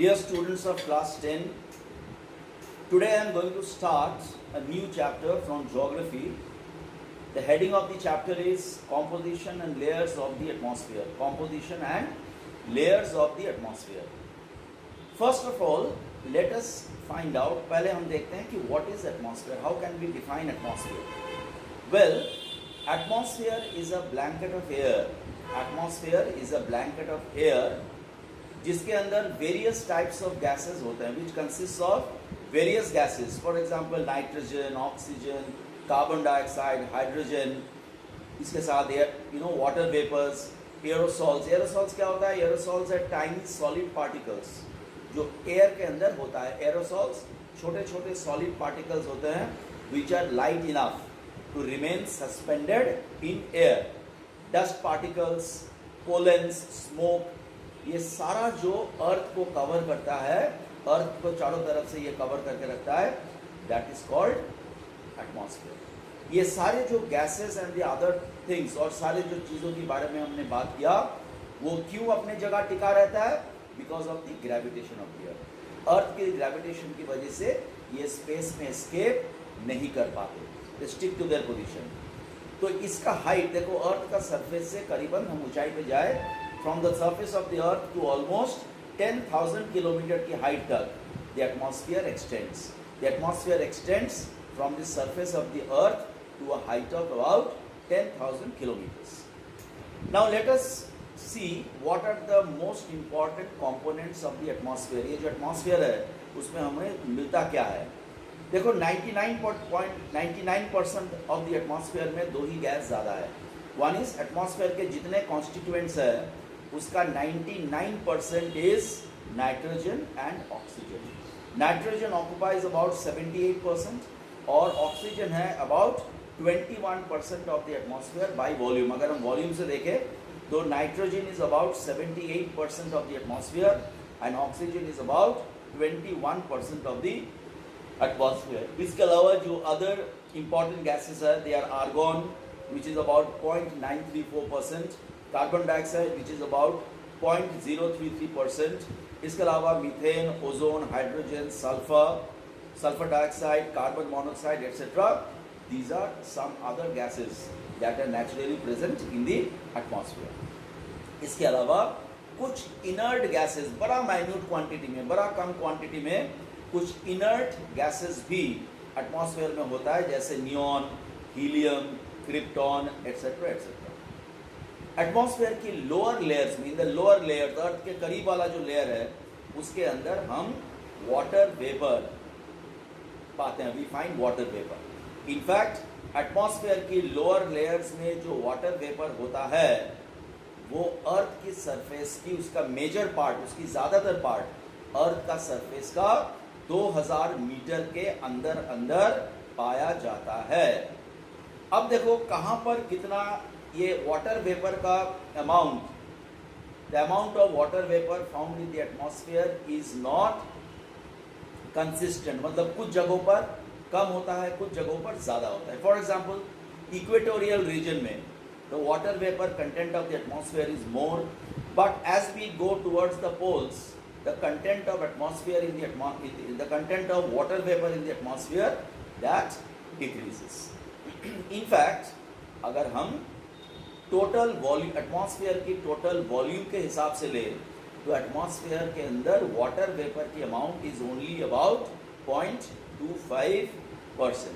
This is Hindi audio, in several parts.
Dear students of class 10, today I am going to start a new chapter from geography. The heading of the chapter is Composition and Layers of the Atmosphere. Composition and Layers of the Atmosphere. First of all, let us find out, पहले हम देखते हैं कि what is atmosphere? How can we define atmosphere? Well, atmosphere is a blanket of air. Atmosphere is a blanket of air जिसके अंदर वेरियस टाइप्स ऑफ गैसेस होते हैं which consist of various gases. For example nitrogen, oxygen, carbon dioxide, hydrogen, इसके साथ air water vapours, aerosols. Aerosols क्या होता है? Aerosols are tiny solid particles जो एयर के अंदर होता है. एरोसॉल्स छोटे छोटे सॉलिड पार्टिकल्स होते हैं which are light enough to remain suspended in air. Dust particles, pollens, smoke, ये सारा जो अर्थ को कवर करता है, अर्थ को चारों तरफ से ये कवर करके रखता है, दैट इज कॉल्ड एटमॉस्फेयर. ये सारे जो gases and the other things और सारे जो चीज़ों के बारे में हमने बात किया वो क्यों अपने जगह टिका रहता है? Because of the gravitation of the earth. Earth के ग्रेविटेशन की वजह से ये स्पेस में एस्केप नहीं कर पाते, स्टिक टू देयर पोजिशन. तो इसका हाइट देखो, अर्थ का सरफेस से करीबन हम ऊंचाई पे जाए from the surface of the earth to almost 10,000 kilometer की हाइट तक the atmosphere extends. The atmosphere extends from the surface of the earth to a height of about 10,000 kilometers. Now let us see what are the most important components of the atmosphere. ये जो atmosphere है उसमें हमें मिलता क्या है? देखो 99% of the atmosphere में दो ही गैस ज़्यादा है. One is atmosphere के जितने constituents है उसका 99% is nitrogen and oxygen. Nitrogen occupies about 78% और oxygen है about 21% of the atmosphere by volume. अगर हम volume से देखें तो nitrogen is about 78% of the atmosphere and oxygen is about 21% of the atmosphere. इसके अलावा जो other important gases है, they are argon which is about 0.934%, carbon dioxide which is about 0.033%. इसके अलावा methane, ozone, hydrogen, sulphur dioxide, carbon monoxide etcetera. These are some other gases that are naturally present in the atmosphere. इसके अलावा कुछ इनर्ट गैसेस बड़ा माइन्यूट क्वांटिटी में, बड़ा कम क्वांटिटी में कुछ इनर्ट गैसेस भी एटमॉस्फेयर में होता है, जैसे neon, helium, krypton etcetera etcetera. Atmosphere की लोअर लेयर्स में, इन द लोअर लेयर, अर्थ के करीब वाला जो लेयर है उसके अंदर हम वाटर वेपर पाते हैं. We find water vapour. In fact atmosphere की लोअर लेयर्स में जो वाटर वेपर होता है वो अर्थ की सरफेस की, उसका मेजर पार्ट, उसकी ज़्यादातर पार्ट अर्थ का सरफेस का 2000 मीटर के अंदर अंदर पाया जाता है. अब देखो कहाँ पर कितना ये वाटर वेपर का amount, the amount of water vapour found in the atmosphere is not consistent. मतलब कुछ जगहों पर कम होता है, कुछ जगहों पर ज़्यादा होता है. फॉर एग्जांपल इक्वेटोरियल रीजन में the water vapour content of the atmosphere is more, but as we go towards the poles the content of atmosphere in the content of water vapour in the atmosphere that decreases. In fact अगर हम टोटल वॉल्यूम, एटमॉस्फेयर की टोटल वॉल्यूम के हिसाब से ले तो एटमॉस्फेयर के अंदर वाटर वेपर की अमाउंट इज ओनली अबाउट 0.25%.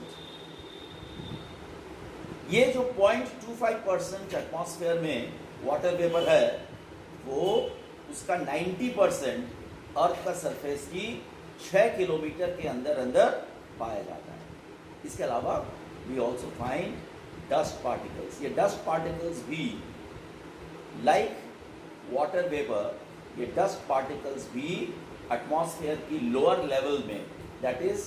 ये जो 0.25% एटमॉस्फेयर में वाटर वेपर है वो उसका 90% अर्थ का सरफेस की 6 किलोमीटर के अंदर अंदर पाया जाता है. इसके अलावा we also find dust particles. ये डस्ट पार्टिकल्स भी लाइक वाटर वेपर, ये डस्ट पार्टिकल्स भी एटमॉस्फेयर की लोअर लेवल में, that is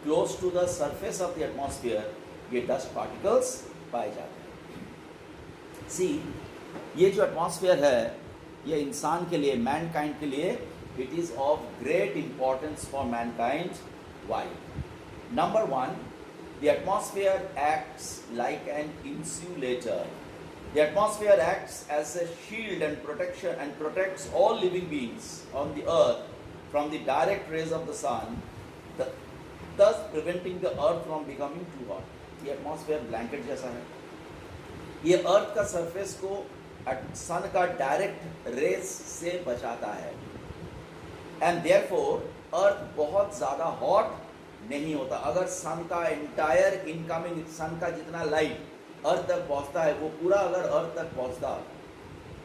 close to the surface of the atmosphere, ये डस्ट पार्टिकल्स पाए जाते हैं. सी, ये जो एटमॉस्फेयर है ये इंसान के लिए, मैनकाइंड के लिए, it is of great importance for mankind. Why? Number one, the atmosphere acts like an insulator. The atmosphere acts as a shield and protection and protects all living beings on the earth from the direct rays of the sun, thus preventing the earth from becoming too hot. ये एटमॉस्फेयर ब्लैंकेट जैसा है. ये अर्थ का सरफेस को सन का डायरेक्ट रेस से बचाता है. एंड देयरफॉर अर्थ बहुत ज़्यादा हॉट नहीं होता. अगर सन का एंटायर इनकमिंग, सन का जितना लाइट अर्थ तक पहुंचता है वो पूरा अगर अर्थ तक पहुंचता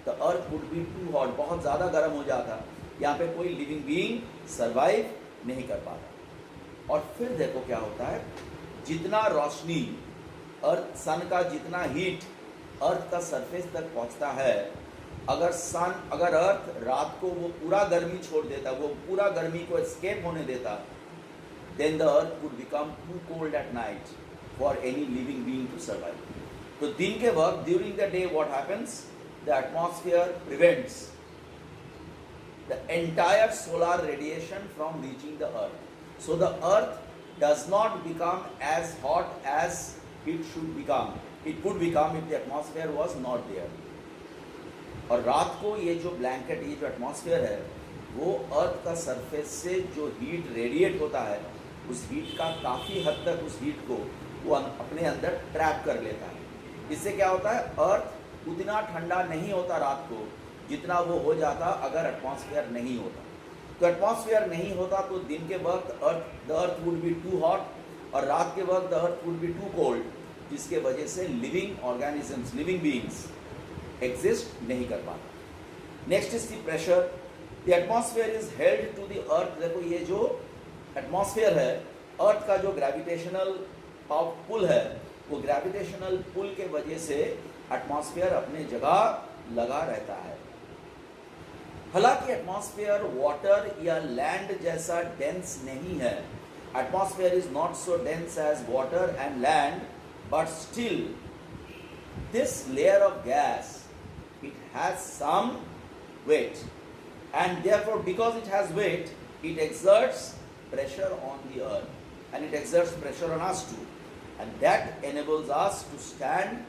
तो earth would be too hot, बहुत ज़्यादा गर्म हो जाता. यहाँ पे कोई लिविंग बीइंग सर्वाइव नहीं कर पाता. और फिर देखो क्या होता है, जितना रोशनी अर्थ, सन का जितना हीट अर्थ का सरफेस तक पहुंचता है, अगर अर्थ रात को वो पूरा गर्मी छोड़ देता, वो पूरा गर्मी को एस्केप होने देता, then the earth would become too cold at night for any living being to survive. तो दिन के वक्त, during the day what happens, the atmosphere prevents the entire solar radiation from reaching the earth. So the earth does not become as hot as it should become. It would become if the atmosphere was not there. और रात को ये जो ब्लैंकेट, ये जो एटमॉस्फेयर है, वो अर्थ का सरफेस से जो हीट रेडिएट होता है, उस हीट का काफ़ी हद तक उस हीट को वो अपने अंदर ट्रैप कर लेता है. इससे क्या होता है, अर्थ उतना ठंडा नहीं होता रात को जितना वो हो जाता अगर एटमॉस्फेयर नहीं होता. तो एटमॉस्फेयर नहीं होता तो दिन के वक्त the earth would be too hot, और रात के वक्त the earth would be too cold, जिसके वजह से living organisms, living beings exist नहीं कर पाता. Next is the pressure. The atmosphere is held to the earth. देखो ये जो एटमॉस्फेयर है, अर्थ का जो ग्रेविटेशनल पुल है, वो ग्रेविटेशनल पुल के वजह से एटमॉस्फेयर अपने जगह लगा रहता है. हालांकि एटमॉस्फेयर वाटर या लैंड जैसा डेंस नहीं है. Atmosphere is not so dense as water and land, but still this layer of gas, it has some weight, and therefore because it has weight, it exerts pressure on the earth, and it exerts pressure on us too, and that enables us to stand,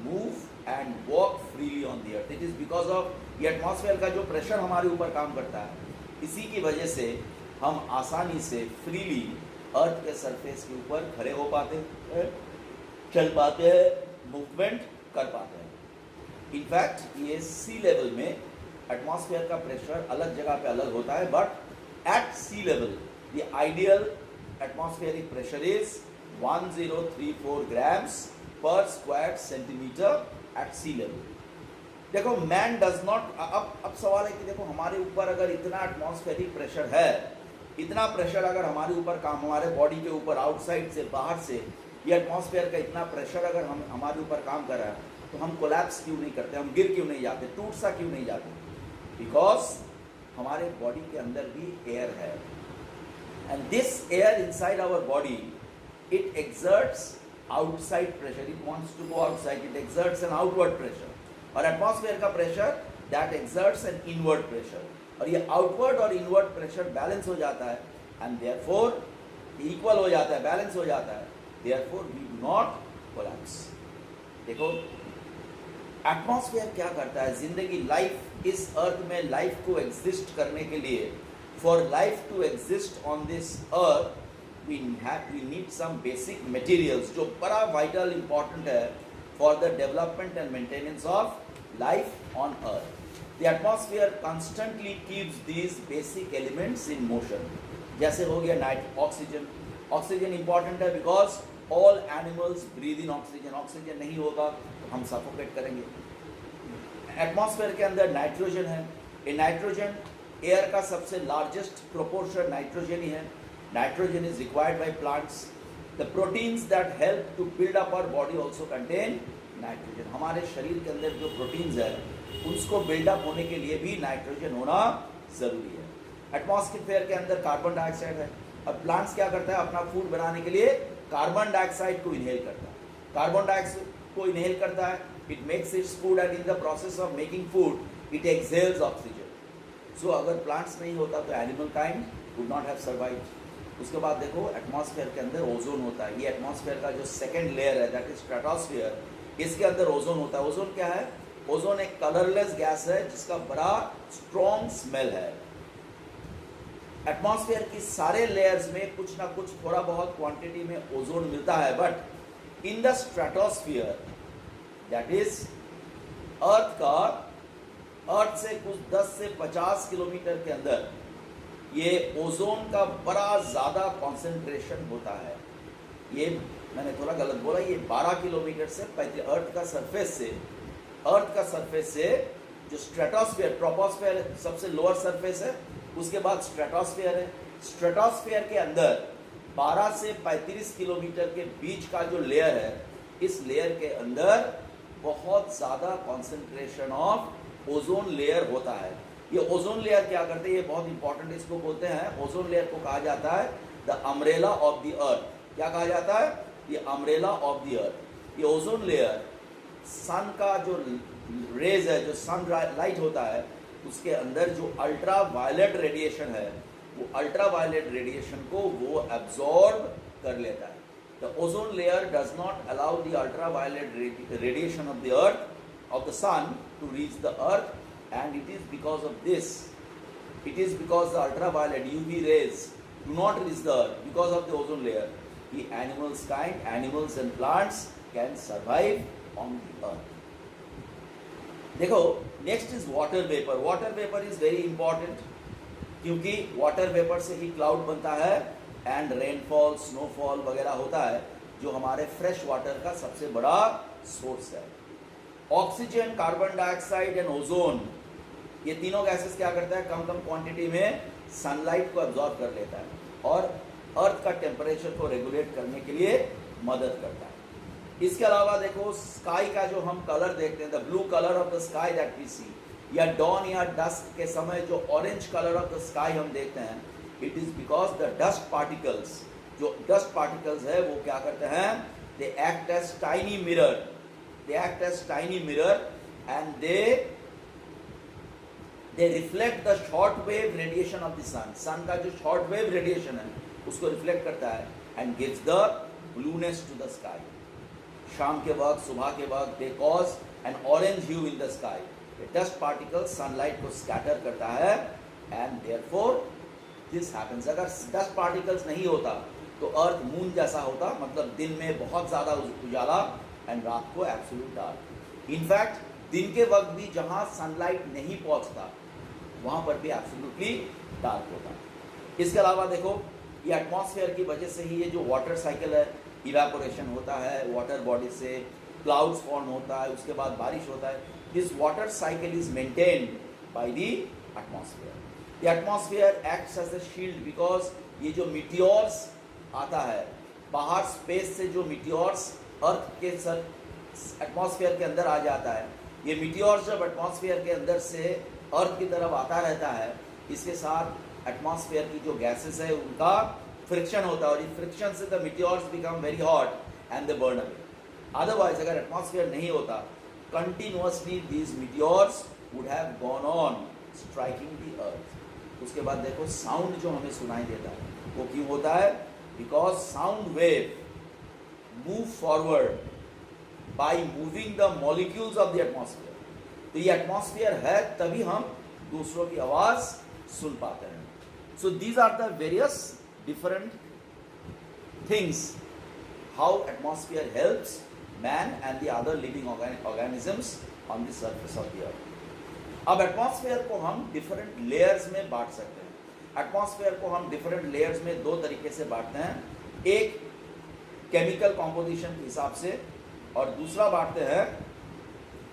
move and walk freely on the earth. It is because of ये एटमॉस्फेयर का जो प्रेशर हमारे ऊपर काम करता है, इसी की वजह से हम आसानी से फ्रीली अर्थ के सरफेस के ऊपर खड़े हो पाते हैं, चल पाते हैं, मूवमेंट कर पाते हैं. इनफैक्ट ये सी लेवल में एटमॉस्फेयर का प्रेशर अलग जगह पे अलग होता है, but at sea level the ideal atmospheric pressure is 1034 grams per square centimetre at sea level. देखो मैन डज नॉट, अब सवाल है कि देखो हमारे ऊपर अगर इतना एटमॉस्फेरिक प्रेशर है, इतना प्रेशर अगर हमारे ऊपर काम, हमारे बॉडी के ऊपर आउटसाइड से, बाहर से ये एटमॉस्फेयर का इतना प्रेशर अगर हमारे ऊपर काम कर रहा है, तो हम कोलैप्स क्यों नहीं करते, हम गिर क्यों नहीं जाते, टूट सा क्यों नहीं जाते? बिकॉज हमारे बॉडी के अंदर भी एयर है, and this air inside our body, it exerts outside pressure, it wants to go outside, it exerts an outward pressure. और एटमॉस्फेयर का pressure that exerts an inward pressure, और ये आउटवर्ड और इनवर्ड प्रेशर बैलेंस हो जाता है, एंड देयरफॉर इक्वल हो जाता है, बैलेंस हो जाता है, therefore we do not collapse. देखो एटमॉस्फेयर क्या करता है, जिंदगी, लाइफ, इस अर्थ में लाइफ को एग्जिस्ट करने के लिए, for life to exist on this earth we need some basic materials जो बड़ा vital important है for the development and maintenance of life on earth. The atmosphere constantly keeps these basic elements in motion. जैसे हो गया ऑक्सीजन. ऑक्सीजन important है because all animals breathe in oxygen. Oxygen नहीं होगा तो हम सफोकेट करेंगे. एटमॉस्फेयर के अंदर नाइट्रोजन है. ये नाइट्रोजन एयर का सबसे लार्जेस्ट प्रोपोर्शन नाइट्रोजन ही है. Nitrogen is required by plants. The proteins that help to build up our body also contain nitrogen. हमारे शरीर के अंदर जो प्रोटीन्स है, उसको बिल्डअप होने के लिए भी नाइट्रोजन होना जरूरी है. एटमॉस्फेयर के अंदर कार्बन डाइऑक्साइड है, और प्लांट्स क्या करता है, अपना फूड बनाने के लिए कार्बन डाइऑक्साइड को इनहेल करता है. कार्बन डाइऑक्साइड को इनहेल करता है, it makes its food, and in the process of making food it exhales oxygen. So अगर प्लांट्स नहीं होता तो animal kind would not have survived. उसके बाद देखो एटमॉस्फेयर के अंदर ओजोन होता है. ये एटमॉस्फेयर का जो सेकंड लेयर है, दैट इज स्ट्रेटोस्फेयर, इसके अंदर ओजोन होता है. ओजोन क्या है? ओजोन एक कलरलेस गैस है जिसका बड़ा स्ट्रॉन्ग स्मेल है. एटमॉस्फेयर की सारे लेयर्स में कुछ ना कुछ थोड़ा बहुत क्वांटिटी में ओजोन मिलता है, but in the stratosphere, that is earth से कुछ 10 से 50 किलोमीटर के अंदर ये ओजोन का बड़ा ज़्यादा कॉन्सेंट्रेशन होता है। ये मैंने थोड़ा गलत बोला, ये 12 किलोमीटर से अर्थ का सरफेस से जो स्ट्रेटोस्फियर, ट्रोपोस्फियर सबसे लोअर सरफेस है, उसके बाद स्ट्रेटोस्फियर है। स्ट्रेटोस्फियर के अंदर 12 से 35 किलोमीटर के बीच का जो लेयर है, इस लेयर के अंदर बहुत ज़्यादा कॉन्सेंट्रेशन ऑफ ओजोन लेयर होता है। ये ओजोन लेयर क्या करते हैं, ये बहुत इंपॉर्टेंट, इसको बोलते हैं, ओजोन लेयर को कहा जाता है द अम्ब्रेला ऑफ द अर्थ। क्या कहा जाता है? द अम्ब्रेला ऑफ द अर्थ। ये ओजोन लेयर सन का जो रेज है, जो सन लाइट होता है, उसके अंदर जो अल्ट्रा वायलेट रेडिएशन है, वो अल्ट्रा वायलेट रेडिएशन को वो एब्जॉर्ब कर लेता है। The ozone layer does not allow the ultra violet radiation of the earth, of the sun to reach the earth, and it is because of this, it is because the ultraviolet UV rays do not reach the earth because of the ozone layer. The animals and plants can survive on the earth. देखो, next is water vapor. Water vapor is very important क्योंकि water vapor से ही cloud बनता है and rainfall, snowfall वगैरह होता है, जो हमारे fresh water का सबसे बड़ा source है। Oxygen, carbon dioxide and ozone, ये तीनों गैसेस क्या करता है, कम कम क्वांटिटी में सनलाइट को एब्जॉर्ब कर लेता है और अर्थ का टेम्परेचर को रेगुलेट करने के लिए मदद करता है। इसके अलावा देखो, स्काई का जो हम कलर देखते हैं, the blue colour of the sky that we see, या डॉन या डस्क के समय जो orange colour of the sky हम देखते हैं, it is because the dust particles, जो डस्ट पार्टिकल्स है वो क्या करते हैं, they act as tiny mirror, they act as tiny mirror and they reflect the short wave radiation of the sun का जो short wave radiation है उसको reflect करता है and gives the blueness to the sky। शाम के वक्त, सुबह के वक्त they cause an orange hue in the sky। the dust particles sunlight को scatter करता है and therefore this happens। अगर dust particles नहीं होता तो अर्थ मून जैसा होता, मतलब दिन में बहुत ज़्यादा उजाला एंड रात को एब्सोल्यूट डार्क। इनफैक्ट दिन के वक्त भी जहाँ सनलाइट नहीं पहुँचता वहाँ पर भी एब्सोल्युटली डार्क होता है। इसके अलावा देखो, ये एटमॉस्फेयर की वजह से ही ये जो वाटर साइकिल है, इवेपोरेशन होता है वाटर बॉडी से, क्लाउड्स फॉर्म होता है, उसके बाद बारिश होता है। This water cycle is maintained by the atmosphere. The atmosphere acts as a shield because ये जो मीटियोर्स आता है बाहर स्पेस से, जो मीटियोर्स अर्थ के एटमॉस्फेयर के अंदर आ जाता है, ये मीटियोर्स जब एटमॉस्फेयर के अंदर से अर्थ की तरफ आता रहता है, इसके साथ एटमॉस्फेयर की जो गैसेस है उनका फ्रिक्शन होता है और इस फ्रिक्शन से the meteors become very hot and they burn away. Otherwise अगर एटमॉस्फेयर नहीं होता, continuously these meteors would have gone on striking the earth. उसके बाद देखो, साउंड जो हमें सुनाई देता है वो क्यों होता है, because sound wave move forward by moving the molecules of the atmosphere। तो ये एटमॉस्फेयर है तभी हम दूसरों की आवाज सुन पाते हैं। So these are the various different things how atmosphere helps man and the other living organisms on the surface of the earth। अब एटमॉस्फेयर को हम डिफरेंट लेयर्स में बांट सकते हैं। एटमॉस्फेयर को हम डिफरेंट लेयर्स में दो तरीके से बांटते हैं, एक केमिकल कॉम्पोजिशन के हिसाब से और दूसरा बांटते हैं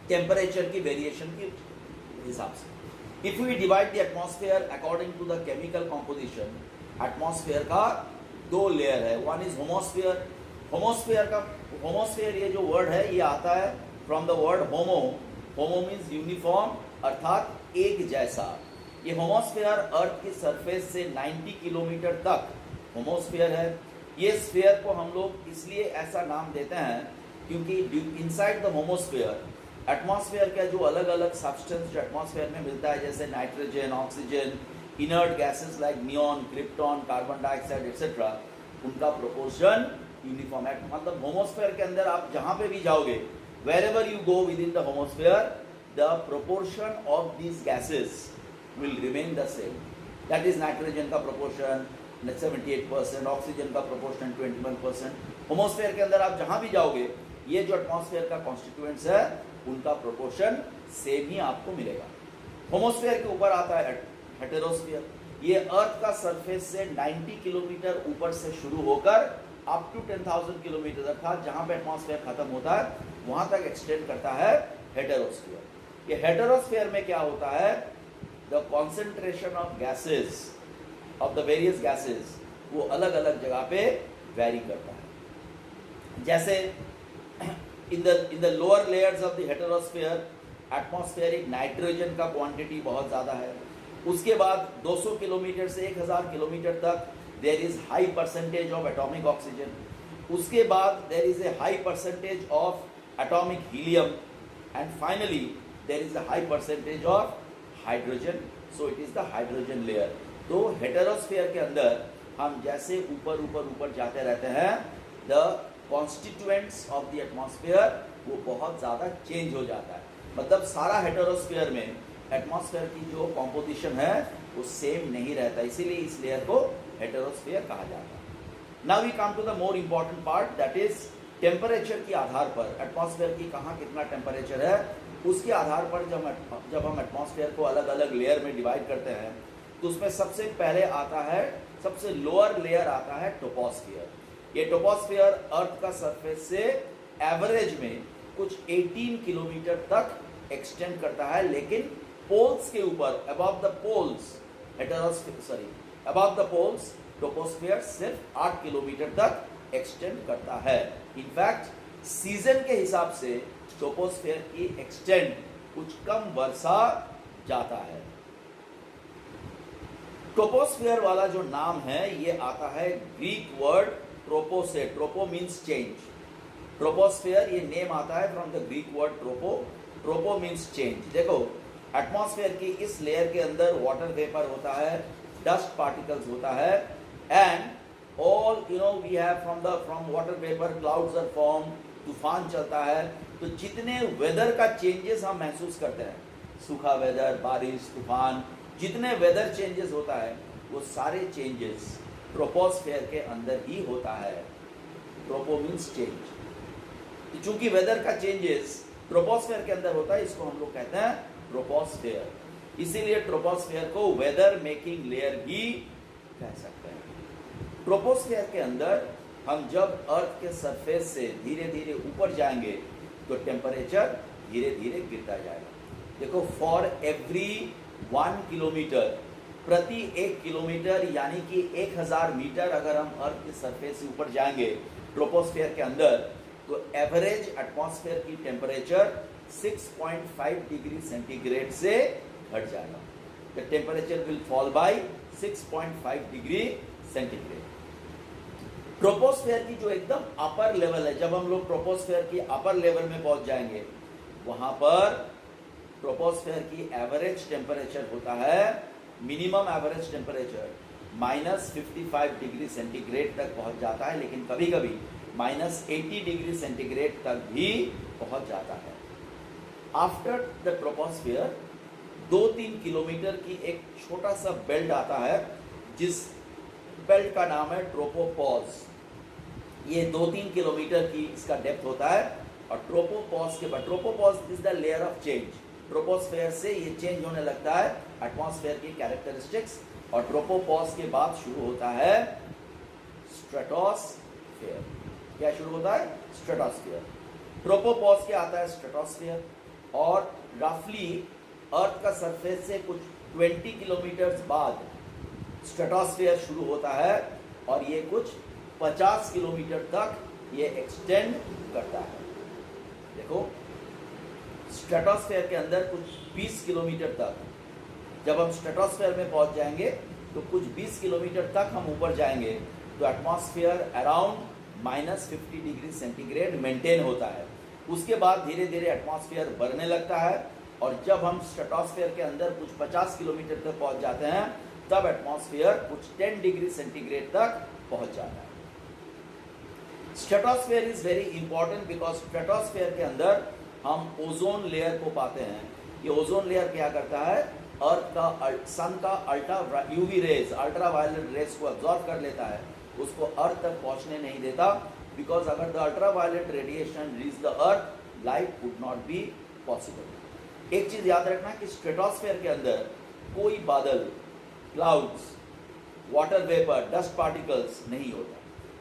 टेम्परेचर की वेरिएशन के हिसाब से। If we divide the atmosphere according to the chemical composition, atmosphere का दो लेयर है। One is होमोस्फेयर। होमोस्फेयर ये जो वर्ड है ये आता है from the word homo. Homo means uniform, अर्थात एक जैसा। ये होमोस्फेयर अर्थ की सरफेस से 90 किलोमीटर तक होमोस्फेयर है। ये स्फीयर को हम लोग इसलिए ऐसा नाम देते हैं क्योंकि इनसाइड द होमोस्फीयर एटमॉस्फेयर का जो अलग अलग सब्सटेंस जो एटमॉस्फेयर में मिलता है, जैसे nitrogen, oxygen, inert gases like neon, krypton, carbon dioxide etcetera, उनका प्रोपोर्शन यूनिफॉर्म है। मतलब होमोस्फेयर के अंदर आप जहाँ पे भी जाओगे, wherever you go within the homosphere, the proportion of these gases will remain the same। That is nitrogen का प्रोपोर्शन 78%, ऑक्सीजन का प्रोपोर्शन 21%। होमोस्फेयर के अंदर आप जहां भी जाओगे ये जो एटमॉस्फेयर का कॉन्स्टिट्यूएंट्स है उनका प्रोपोर्शन सेम ही आपको मिलेगा। होमोस्फेयर के ऊपर आता है हेटेरोस्फीयर। ये अर्थ का सरफेस से 90 किलोमीटर ऊपर से शुरू होकर अप टू 10,000 किलोमीटर अर्थात जहां पे एटमॉस्फेयर खत्म होता है वहां तक एक्सटेंड करता है हेटेरोस्फीयर। ये हेटेरोस्फीयर में क्या होता है, the concentration of gases of the various gases वो अलग अलग जगह पे वेरी करता है। जैसे in the lower layers of the heterosphere atmospheric nitrogen का क्वांटिटी बहुत ज़्यादा है। उसके बाद 200 किलोमीटर से 1000 किलोमीटर तक there is high percentage of atomic oxygen. उसके बाद there is a high percentage of atomic helium and finally there is a high percentage of hydrogen. So it is the hydrogen layer. तो हेटेरोस्फीयर के अंदर हम जैसे ऊपर ऊपर ऊपर जाते रहते हैं the constituents of the atmosphere वो बहुत ज़्यादा चेंज हो जाता है। मतलब सारा हेटेरोस्फीयर में एटमॉस्फेयर की जो कॉम्पोजिशन है वो सेम नहीं रहता, इसीलिए इस लेयर को हेटेरोस्फीयर कहा जाता है। Now we come to the more important part that is temperature के आधार पर एटमॉस्फेयर की कहाँ कितना टेम्परेचर है उसके आधार पर जब हम एटमॉस्फेयर को अलग अलग लेयर में डिवाइड करते हैं तो उसमें सबसे पहले आता है, सबसे लोअर लेयर आता है टोपोस्फियर। ये टोपोस्फियर अर्थ का सरफेस से एवरेज में कुछ 18 किलोमीटर तक एक्सटेंड करता है, लेकिन पोल्स के ऊपर above the poles above the poles troposphere सिर्फ 8 किलोमीटर तक एक्सटेंड करता है। इनफैक्ट सीजन के हिसाब से टोपोस्फियर की एक्सटेंड कुछ कम वर्षा जाता है। टोपोस्फियर वाला जो नाम है ये आता है ग्रीक वर्ड ट्रोपो से। ट्रोपो मीन्स चेंज। ट्रोपोस्फियर ये नेम आता है from the Greek word ट्रोपो। ट्रोपो means change. देखो एटमॉस्फेयर की इस लेयर के अंदर वाटर वेपर होता है, डस्ट पार्टिकल्स होता है and all we have from water vapour clouds are form, तूफान चलता है। तो जितने वेदर का चेंजेस हम महसूस करते हैं, सूखा वेदर, बारिश, तूफान, जितने वेदर चेंजेस होता है वो सारे चेंजेस ट्रोपोस्फेयर के अंदर ही होता है। ट्रोपो मीन्स चेंज। चूंकि वेदर का चेंजेस ट्रोपोस्फेयर के अंदर होता है इसको हम लोग कहते हैं ट्रोपोस्फेयर। इसीलिए ट्रोपोस्फेयर को वेदर मेकिंग लेयर भी कह सकते हैं। ट्रोपोस्फेयर के अंदर हम जब अर्थ के सरफेस से धीरे धीरे ऊपर जाएंगे तो टेम्परेचर धीरे धीरे गिरता जाएगा। देखो फॉर एवरी 1 किलोमीटर, प्रति 1 किलोमीटर यानी कि 1000 मीटर अगर हम अर्थ के सरफेस से ऊपर जाएंगे ट्रोपोस्फेयर के अंदर तो एवरेज एटमॉस्फेयर की टेम्परेचर 6.5 डिग्री सेंटीग्रेड से घट जाएगा। The temperature will fall bye 6.5 degree centigrade. Troposphere की जो एकदम अपर लेवल है, जब हम लोग ट्रोपोस्फेयर की अपर लेवल में पहुंच जाएंगे वहां पर ट्रोपोस्फेयर की एवरेज टेम्परेचर होता है, minimum average temperature -55 degree centigrade तक पहुंच जाता है, लेकिन कभी कभी -80 डिग्री सेंटीग्रेड तक भी पहुंच जाता है। आफ्टर द ट्रोपोस्फियर 2-3 किलोमीटर की एक छोटा सा बेल्ट आता है जिस बेल्ट का नाम है ट्रोपोपॉज। ये 2-3 किलोमीटर की इसका डेप्थ होता है और ट्रोपोपॉज के बाद tropopause is the layer of change. Troposphere से ये चेंज होने लगता है एटमॉस्फेयर की कैरेक्टरिस्टिक्स और ट्रोपोपॉज के बाद शुरू होता है स्ट्रेटोस्फेयर। क्या शुरू होता है? स्ट्रेटोस्फेयर। ट्रोपोपॉज के आता है स्ट्रेटोस्फेयर और रफली अर्थ का सरफेस से कुछ 20 किलोमीटर बाद स्ट्रेटोस्फेयर शुरू होता है और ये कुछ 50 किलोमीटर तक ये एक्सटेंड करता है। देखो स्ट्रेटोस्फेयर के अंदर कुछ 20 किलोमीटर तक, जब हम स्ट्रेटोस्फेयर में पहुंच जाएंगे तो कुछ 20 किलोमीटर तक हम ऊपर जाएंगे तो atmosphere around -50 degree centigrade maintain होता है। उसके बाद धीरे धीरे एटमॉस्फेयर बढ़ने लगता है और जब हम स्ट्रेटोस्फेयर के अंदर कुछ 50 किलोमीटर तक पहुंच जाते हैं तब एटमॉस्फेयर कुछ 10 डिग्री सेंटीग्रेड तक पहुंच जाता है। Stratosphere is very important because stratosphere के अंदर हम ओजोन लेयर को पाते हैं। ये ओजोन लेयर क्या करता है? अर्थ का सन का ultra UV rays ultra violet rays को अब्जॉर्ब कर लेता है, उसको अर्थ तक पहुंचने नहीं देता, बिकॉज अगर the ultra violet radiation reach the earth, life would not be possible. एक चीज याद रखना कि स्ट्रेटोस्फेयर के अंदर कोई बादल, clouds, water vapour, dust particles नहीं होता।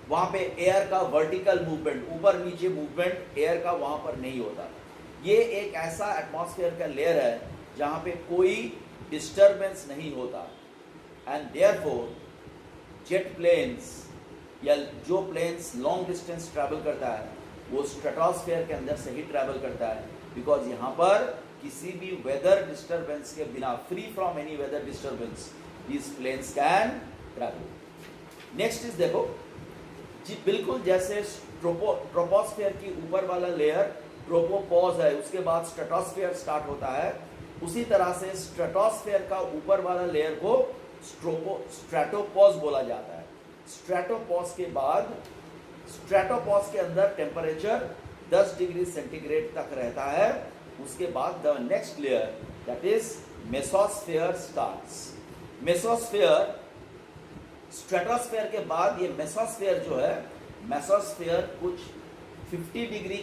वहां पे एयर का वर्टिकल मूवमेंट, ऊपर नीचे मूवमेंट एयर का वहां पर नहीं होता। ये एक ऐसा एटमॉस्फेयर का लेयर है जहां पे कोई डिस्टरबेंस नहीं होता, एंड देयरफॉर जेट प्लेन्स या जो प्लेन्स लॉन्ग डिस्टेंस ट्रैवल करता है वो स्ट्रेटोस्फेयर के अंदर से ही ट्रैवल करता है, बिकॉज यहाँ पर किसी भी वेदर डिस्टरबेंस के बिना, free from any weather disturbance, these planes can travel. Next is देखो जी, बिल्कुल जैसे ट्रोपोस्फेयर की ऊपर वाला लेयर ट्रोपोपॉज है, उसके बाद स्ट्रेटोस्फेयर स्टार्ट होता है, उसी तरह से स्ट्रेटोस्फेयर का ऊपर वाला लेयर को स्ट्रेटोपॉज बोला जाता है। स्ट्रेटोपॉज के बाद स्ट्रेटोपॉज के अंदर टेम्परेचर 10 डिग्री सेंटीग्रेड तक रहता है। उसके बाद the next layer that is mesosphere starts. Mesosphere, stratosphere के बाद ये मेसोस्फेयर जो है, मेसोस्फेयर कुछ 50 डिग्री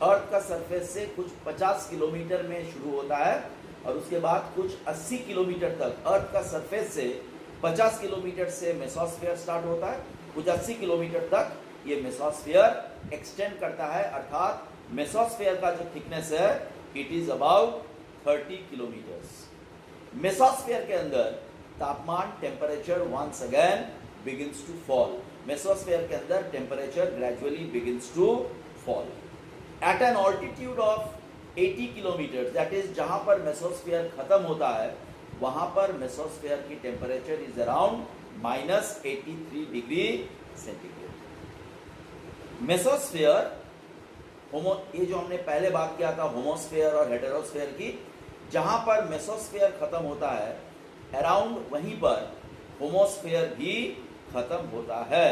अर्थ का सरफेस से कुछ 50 किलोमीटर में शुरू होता है, और उसके बाद कुछ 80 किलोमीटर तक, अर्थ का सरफेस से 50 किलोमीटर से मेसोस्फेयर स्टार्ट होता है, कुछ 80 किलोमीटर तक ये मेसोस्फेयर एक्सटेंड करता है। अर्थात मेसोस्फेयर का जो थिकनेस है it is about 30 kilometres. Mesosphere के अंदर तापमान, temperature once again begins to fall. Mesosphere के अंदर temperature gradually begins to fall at an altitude of 80 kilometre, that is जहां पर मेसोस्फेयर खत्म होता है वहां पर मेसोस्फेयर की temperature is around -83 degree centigrade. Mesosphere, ये जो हमने पहले बात किया था होमोस्फेयर और हेटेरोस्फेयर की, जहां पर मेसोस्फेयर खत्म होता है अराउंड वहीं पर होमोस्फेयर भी खत्म होता है।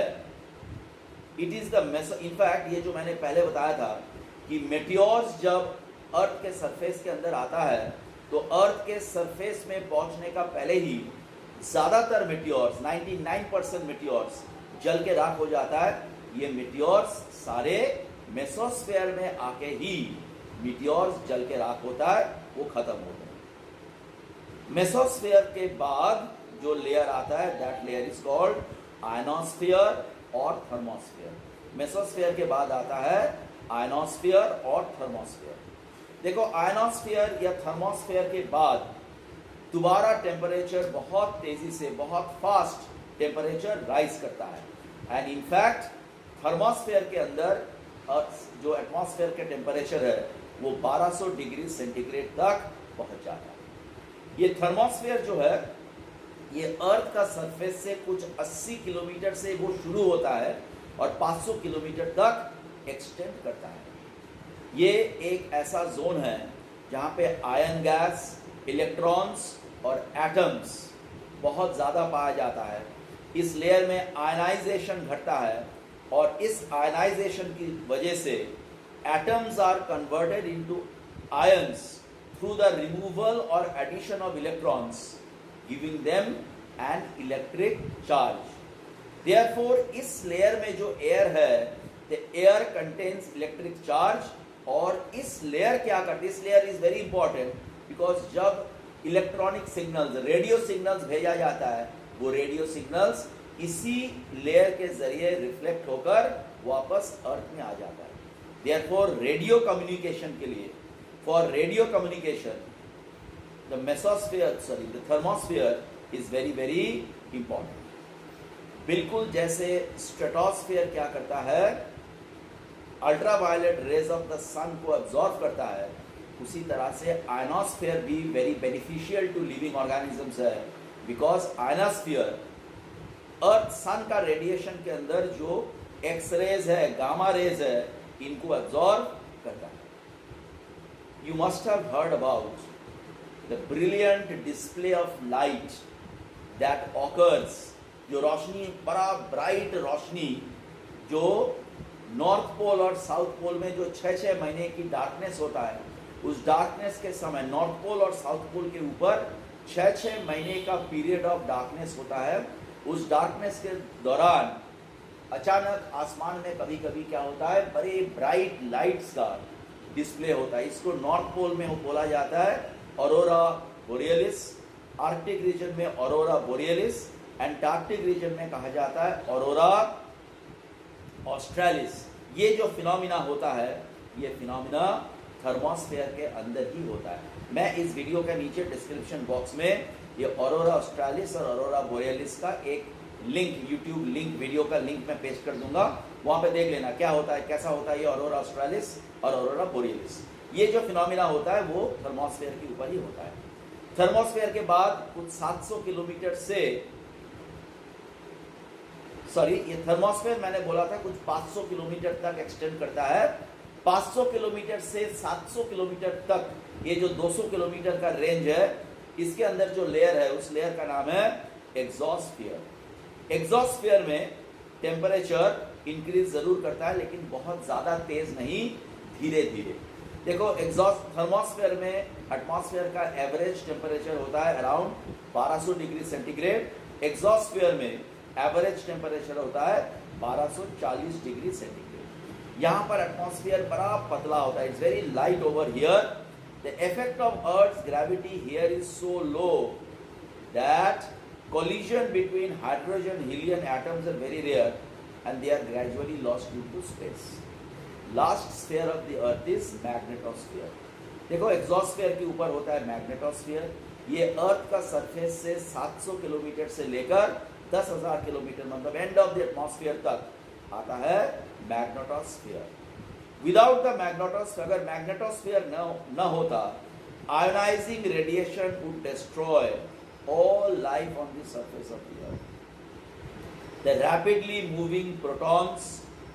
इट इज द इनफैक्ट ये जो मैंने पहले बताया था कि मेटियोर्स जब अर्थ के सरफेस के अंदर आता है तो अर्थ के सरफेस में पहुंचने का पहले ही ज्यादातर मेटियोर्स, 99% मेटियोर्स जल के राख हो जाता है। ये मेटियोर्स सारे मेसोस्फेयर में आके ही मेटियोर्स जल के राख होता है, वो खत्म होता है। मेसोस्फेयर के बाद जो लेयर आता है that layer is called ionosphere और थर्मोस्फेयर। मेसोस्फेयर के बाद आता है आयनोस्फेयर और थर्मोस्फेयर। देखो, आयनोस्फेयर या थर्मोस्फेयर के बाद दोबारा टेम्परेचर बहुत तेजी से, बहुत फास्ट टेम्परेचर राइज करता है, एंड इनफैक्ट थर्मोस्फेयर के अंदर जो एटमॉस्फेयर के टेम्परेचर है वो 1200 डिग्री सेंटीग्रेड तक पहुंच जाता है। ये थर्मोस्फेयर जो है ये अर्थ का सरफेस से कुछ 80 किलोमीटर से वो शुरू होता है और 500 किलोमीटर तक एक्सटेंड करता है। ये एक ऐसा जोन है जहाँ पे आयन गैस, इलेक्ट्रॉन्स और एटम्स बहुत ज़्यादा पाया जाता है। इस लेयर में आयनाइजेशन घटता है और इस आयनाइजेशन की वजह से atoms are converted into ions through the removal or addition of electrons, giving them an electric charge. Therefore, इस लेयर में जो एयर है, the air contains electric charge, और इस लेयर क्या करती है? इस layer is very important because जब इलेक्ट्रॉनिक सिग्नल्स, रेडियो सिग्नल्स भेजा जाता है, वो रेडियो सिग्नल्स इसी लेयर के जरिए रिफ्लेक्ट होकर वापस अर्थ में आ जाता है। Therefore, रेडियो कम्युनिकेशन के लिए, for radio communication, the thermosphere is very very important. बिल्कुल जैसे स्ट्रेटोस्फेयर क्या करता है, ultraviolet rays of the sun को अब्सॉर्ब करता है, उसी तरह से आयनोस्फेयर भी very beneficial to living organisms है, बिकॉज आयनोस्फेयर अर्थ सन का रेडिएशन के अंदर जो एक्स रेज है, गामा रेज है, इनको अब्सॉर्ब करता है। You must have heard about the brilliant display of light that occurs, जो रोशनी, बड़ा ब्राइट रोशनी जो नॉर्थ पोल और साउथ पोल में जो 6-6 महीने की डार्कनेस होता है, उस डार्कनेस के समय नॉर्थ पोल और साउथ पोल के ऊपर 6 महीने का पीरियड ऑफ डार्कनेस होता है। उस डार्कनेस के दौरान अचानक आसमान में कभी कभी क्या होता है, बड़े ब्राइट लाइट्स का डिस्प्ले होता है। इसको नॉर्थ पोल में बोला जाता है ऑरोरा बोरियलिस, आर्कटिक रीजन में ऑरोरा बोरियलिस, एंटार्क्टिक रीजन में कहा जाता है ऑरोरा ऑस्ट्रेलिस। ये जो फिनोमिना होता है, ये फिनोमिना थर्मोस्फेयर के अंदर ही होता है। मैं इस वीडियो के नीचे डिस्क्रिप्शन बॉक्स में ये ऑरोरा ऑस्ट्रेलिस और ऑरोरा बोरियलिस का एक लिंक, यूट्यूब लिंक, वीडियो का लिंक मैं पेस्ट कर दूंगा, वहां पे देख लेना क्या होता है, कैसा होता है ये ऑरोरा ऑस्ट्रेलिस और ऑरोरा बोरियलिस। ये जो फिनोमिना होता है वो थर्मोस्फेयर के ऊपर ही होता है। थर्मोस्फेयर के बाद कुछ 700 किलोमीटर से, सॉरी ये थर्मोस्फेयर मैंने बोला था कुछ 500 किलोमीटर तक एक्सटेंड करता है। 500 किलोमीटर से 700 किलोमीटर तक, ये जो 200 किलोमीटर का रेंज है, इसके अंदर जो लेयर है उस लेयर का नाम है एग्जॉस्फियर। एग्जॉस्फियर में टेम्परेचर इंक्रीज जरूर करता है लेकिन बहुत ज्यादा तेज नहीं, धीरे धीरे। देखो थर्मोस्फेयर में एटमॉस्फेयर का एवरेज टेम्परेचर होता है अराउंड 1200 डिग्री सेंटीग्रेड। एग्जॉस्फियर में एवरेज टेम्परेचर होता है 1240 डिग्री सेंटीग्रेड। यहाँ पर एटमॉस्फेयर बड़ा पतला होता है, it's very light over here. The effect of earth's gravity here is so low that collision between hydrogen helium atoms are very rare and they are gradually lost due to space. Last sphere of the earth is magnetosphere. देखो एग्जॉस्फेयर के ऊपर होता है मैग्नेटोस्फीयर। ये अर्थ का सरफेस से 700 किलोमीटर से लेकर 10,000 किलोमीटर मतलब एंड ऑफ द एटमॉस्फेयर तक आता है मैग्नेटोस्फीयर। विदाउट द मैग्नेटोस्फीयर, अगर मैग्नेटोस्फीयर न होता, ionizing radiation would destroy all life on the surface of the earth. The rapidly moving protons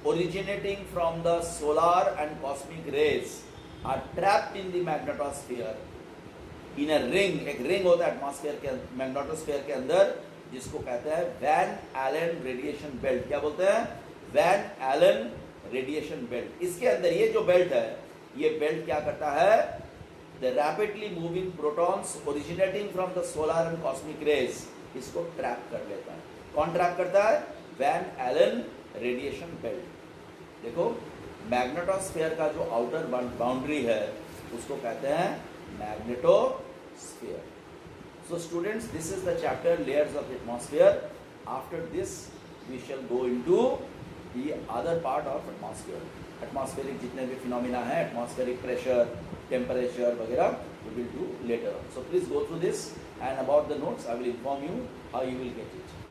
originating from the solar and cosmic rays are trapped in the magnetosphere in a ring. एक ring होता है एटमॉस्फेयर के मैग्नेटोस्फेयर के अंदर, जिसको कहते हैं वैन एलन रेडिएशन बेल्ट। क्या बोलते हैं? Van Allen radiation belt. इसके अंदर ये जो बेल्ट है, ये बेल्ट क्या करता है? The rapidly moving protons originating from the solar and cosmic rays इसको ट्रैप कर लेता है। कौन ट्रैप करता है? Van Allen radiation belt. देखो मैग्नेटोस्फेयर का जो आउटर बाउंड्री है उसको कहते हैं magnetosphere. So students, this is the chapter layers of atmosphere. After this we shall go into the other part of atmosphere. Atmospheric जितने भी फिनोमिना है, एटमॉस्फेरिक प्रेशर, temperature वगैरह we will do later on. So please go through this, and about the notes I will inform you how you will get it.